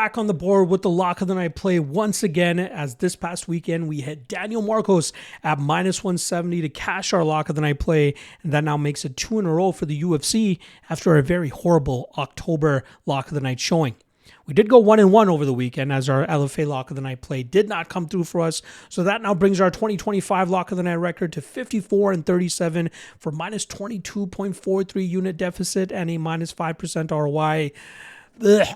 back on the board with the lock of the night play once again, as this past weekend we hit Daniel Marcos at -170 to cash our lock of the night play, and that now makes it 2 in a row for the UFC after a very horrible October lock of the night showing. We did go 1-1 over the weekend as our LFA lock of the night play did not come through for us. So that now brings our 2025 lock of the night record to 54-37 for -22.43 unit deficit and a -5% ROI. Ugh.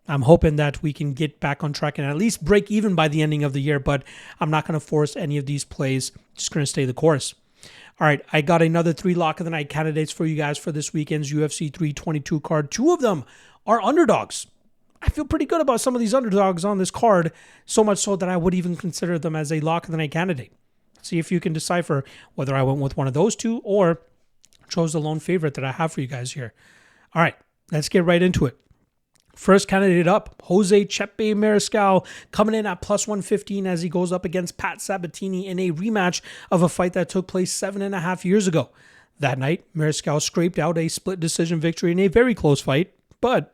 I'm hoping that we can get back on track and at least break even by the ending of the year, but I'm not going to force any of these plays. Just going to stay the course. All right, I got another 3 lock of the night candidates for you guys for this weekend's UFC 322 card. 2 of them are underdogs. I feel pretty good about some of these underdogs on this card, so much so that I would even consider them as a lock of the night candidate. See if you can decipher whether I went with one of those 2 or chose the lone favorite that I have for you guys here. All right, let's get right into it. First candidate up, Jose Chepe Mariscal, coming in at +115 as he goes up against Pat Sabatini in a rematch of a fight that took place 7.5 years ago. That night, Mariscal scraped out a split decision victory in a very close fight, but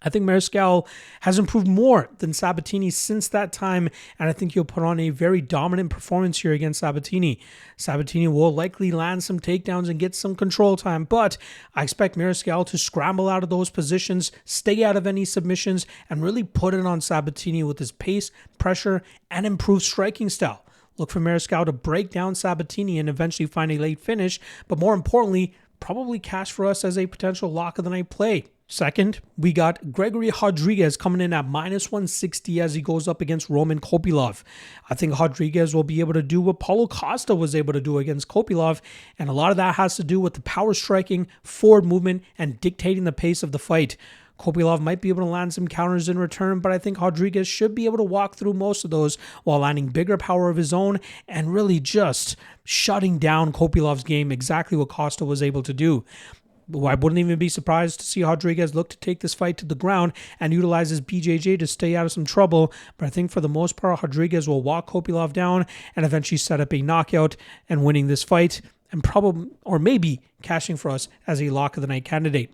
I think Mariscal has improved more than Sabatini since that time, and I think he'll put on a very dominant performance here against Sabatini. Sabatini will likely land some takedowns and get some control time, but I expect Mariscal to scramble out of those positions, stay out of any submissions, and really put it on Sabatini with his pace, pressure, and improved striking style. Look for Mariscal to break down Sabatini and eventually find a late finish, but more importantly, probably cash for us as a potential lock of the night play. Second, we got Gregory Rodriguez coming in at -160 as he goes up against Roman Kopylov. I think Rodriguez will be able to do what Paulo Costa was able to do against Kopylov, and a lot of that has to do with the power striking, forward movement, and dictating the pace of the fight. Kopylov might be able to land some counters in return, but I think Rodriguez should be able to walk through most of those while landing bigger power of his own and really just shutting down Kopylov's game, exactly what Costa was able to do. I wouldn't even be surprised to see Rodriguez look to take this fight to the ground and utilize his BJJ to stay out of some trouble. But I think for the most part, Rodriguez will walk Kopylov down and eventually set up a knockout and winning this fight and probably, or maybe, cashing for us as a lock of the night candidate.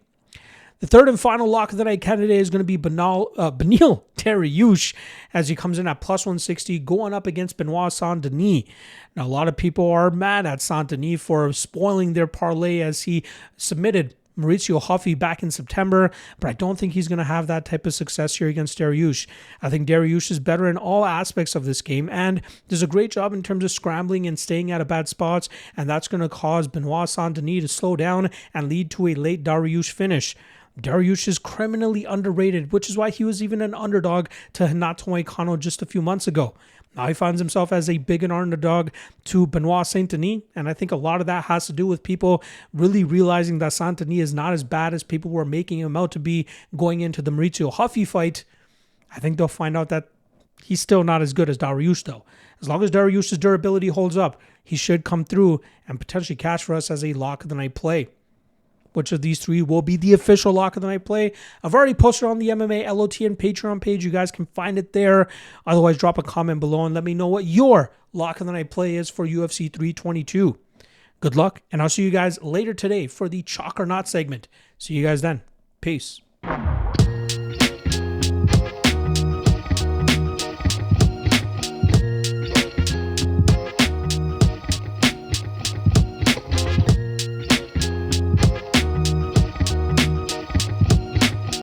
The third and final lock of the night candidate is going to be Beneil Dariush as he comes in at +160 going up against Benoit Saint-Denis. Now, a lot of people are mad at Saint-Denis for spoiling their parlay as he submitted Mauricio Huffy back in September, but I don't think he's going to have that type of success here against Dariush. I think Dariush is better in all aspects of this game and does a great job in terms of scrambling and staying out of bad spots, and that's going to cause Benoit Saint-Denis to slow down and lead to a late Dariush finish. Dariush is criminally underrated, which is why he was even an underdog to Renato Moicano just a few months ago. Now he finds himself as a big underdog to Benoit Saint-Denis, and I think a lot of that has to do with people really realizing that Saint-Denis is not as bad as people were making him out to be going into the Mauricio Huffy fight. I think they'll find out that he's still not as good as Dariush, though. As long as Dariush's durability holds up, he should come through and potentially cash for us as a lock of the night play. Which of these 3 will be the official lock of the night play? I've already posted on the MMA LOTN Patreon page. You guys can find it there. Otherwise, drop a comment below and let me know what your lock of the night play is for UFC 322. Good luck, and I'll see you guys later today for the Chalk or Not segment. See you guys then. Peace.